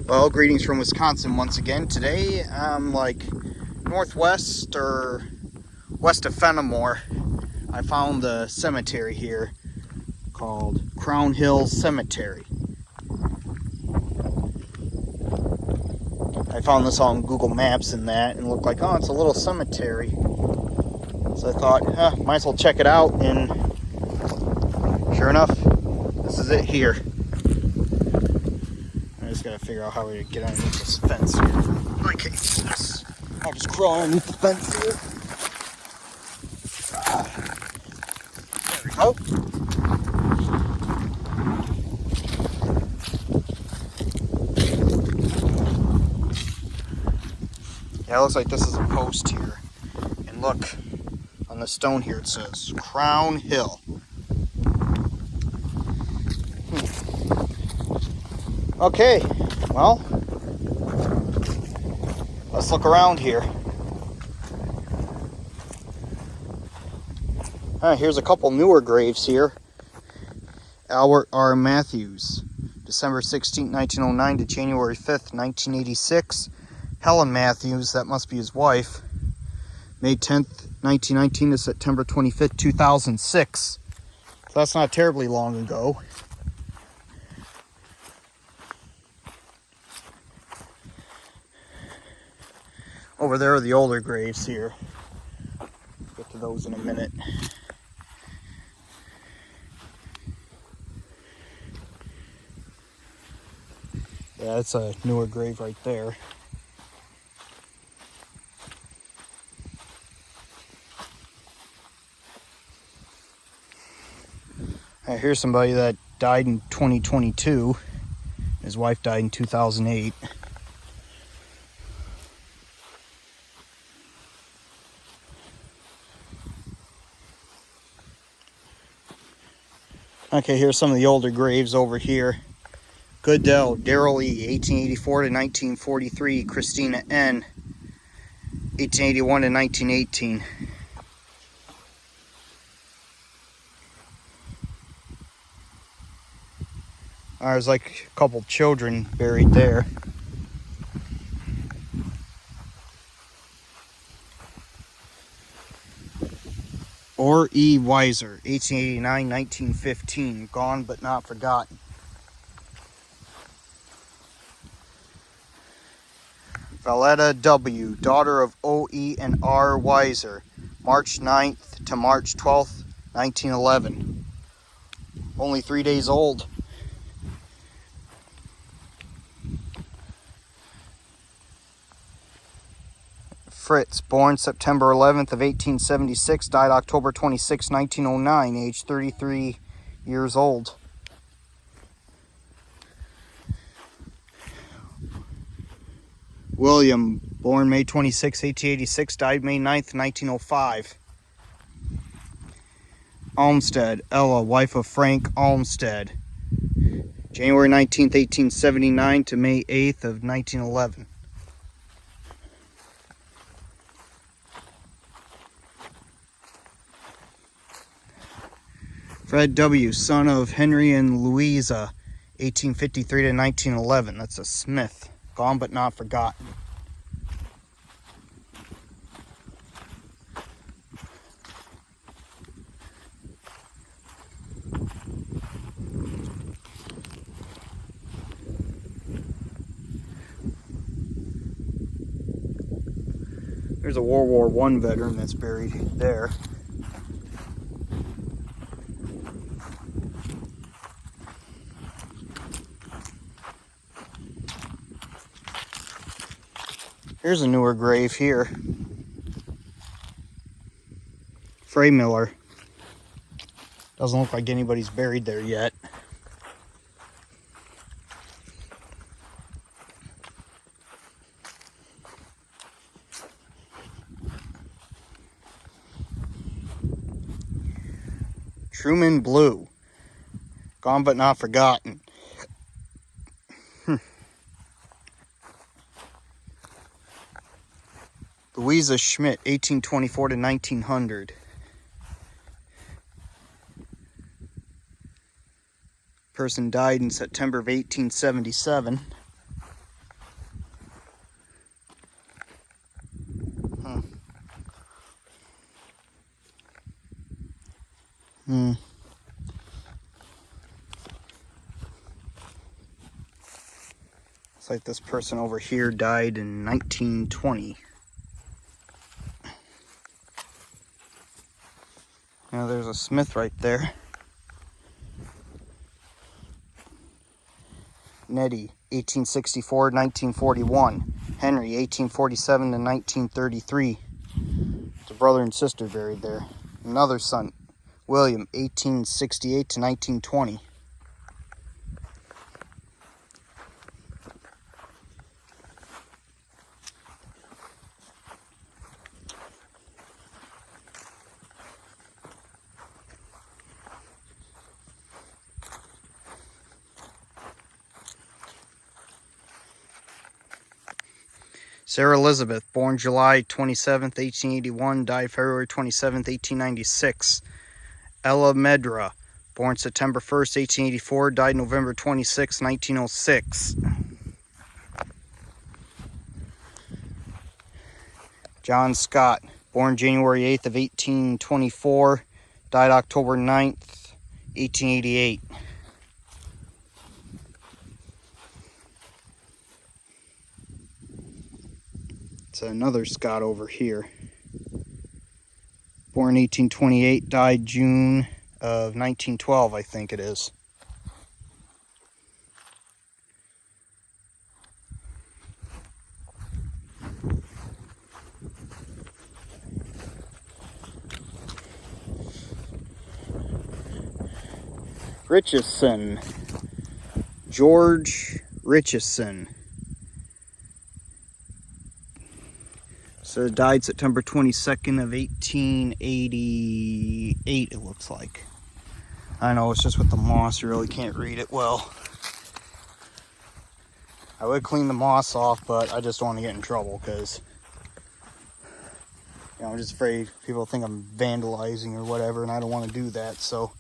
Well, greetings from Wisconsin once again. Today I'm like northwest or west of Fennimore. I found the cemetery here called Crown Hill Cemetery. I found this on Google Maps and that, and looked like, oh, it's a little cemetery. So I thought, might as well check it out, and sure enough, this is it here. I just gotta figure out how to get underneath this fence here. Okay, I'll just crawl underneath the fence here. There we go. Yeah, it looks like this is a post here. And look, on the stone here it says Crown Hill. Okay, well, let's look around here. Here's a couple newer graves here. Albert R. Matthews, December 16, 1909 to January 5th, 1986. Helen Matthews, that must be his wife, May 10th, 1919 to September 25th, 2006. So that's not terribly long ago. Over there are the older graves here. Get to those in a minute. Yeah, that's a newer grave right there. Here's somebody that died in 2022. His wife died in 2008. Okay, here's some of the older graves over here. Goodell, Darrell E., 1884 to 1943. Christina N., 1881 to 1918. There's like a couple children buried there. Or E. Weiser, 1889-1915, gone but not forgotten. Valletta W., daughter of O.E. and R. Weiser, March 9th to March 12th, 1911. Only 3 days old. Fritz, born September 11th of 1876, died October 26, 1909, age 33 years old. William, born May 26, 1886, died May 9th, 1905. Olmsted, Ella, wife of Frank Olmsted, January 19th, 1879 to May 8th of 1911. Fred W., son of Henry and Louisa, 1853 to 1911. That's a Smith, gone but not forgotten. There's a World War I veteran that's buried there. Here's a newer grave here. Frey Miller. Doesn't look like anybody's buried there yet. Truman Blue. Gone but not forgotten. Louisa Schmidt, 1824 to 1900. Person died in September of 1877. Looks like this person over here died in 1920. Now there's a Smith right there. Nettie, 1864 to 1941. Henry, 1847 to 1933. It's a brother and sister buried there. Another son, William, 1868 to 1920. Sarah Elizabeth, born July 27th, 1881, died February 27th, 1896. Ella Medra, born September 1st, 1884, died November 26, 1906. John Scott, born January 8th of 1824, died October 9th, 1888. It's another Scott over here. Born 1828, died June of 1912, I think it is. Richardson, George Richardson. So died September 22nd of 1888, it looks like. I know, it's just with the moss, you really can't read it well. I would clean the moss off, but I just don't want to get in trouble because, you know, I'm just afraid people think I'm vandalizing or whatever, and I don't want to do that, so.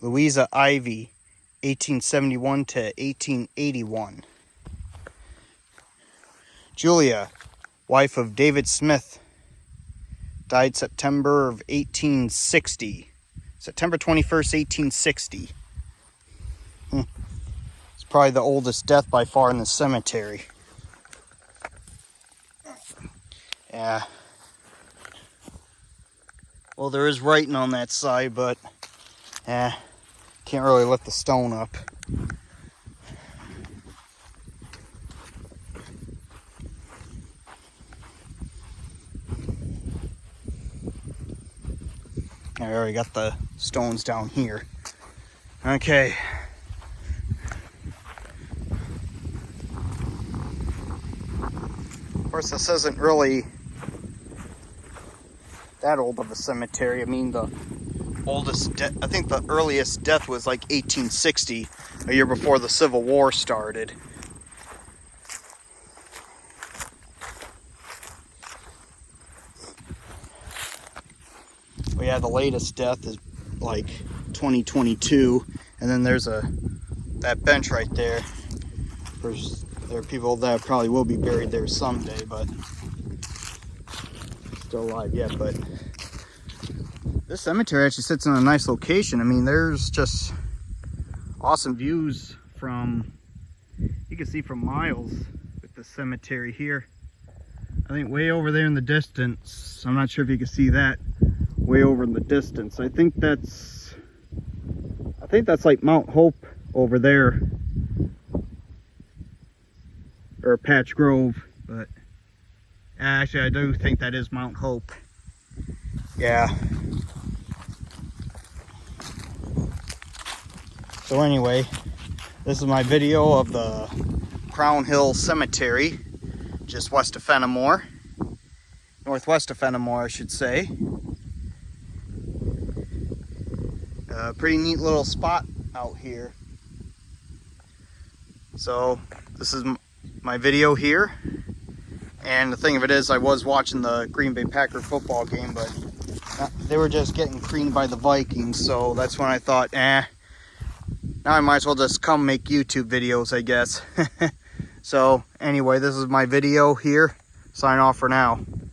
Louisa Ivy, 1871 to 1881. Julia, wife of David Smith, died September of 1860. September 21st, 1860. It's probably the oldest death by far in the cemetery. Yeah. Well, there is writing on that side, but can't really lift the stone up. I already got the stones down here. Okay. Of course, this isn't really that old of a cemetery. I mean, the oldest I think the earliest death was like 1860, a year before the Civil War started. But yeah, the latest death is like 2022, and then there's that bench right there. There are people that probably will be buried there someday, but still alive yet. But this cemetery actually sits in a nice location. I mean, there's just awesome views from, you can see from miles with the cemetery here. I think way over there in the distance, I'm not sure if you can see that, way over in the distance. I think that's like Mount Hope over there, or Patch Grove, but actually I do think that is Mount Hope. Yeah. So anyway, this is my video of the Crown Hill Cemetery, just west of Fennimore, northwest of Fennimore, I should say. A pretty neat little spot out here. So this is my video here, and the thing of it is, I was watching the Green Bay Packer football game, but they were just getting creamed by the Vikings, so that's when I thought, now I might as well just come make YouTube videos, I guess. So anyway, this is my video here. Sign off for now.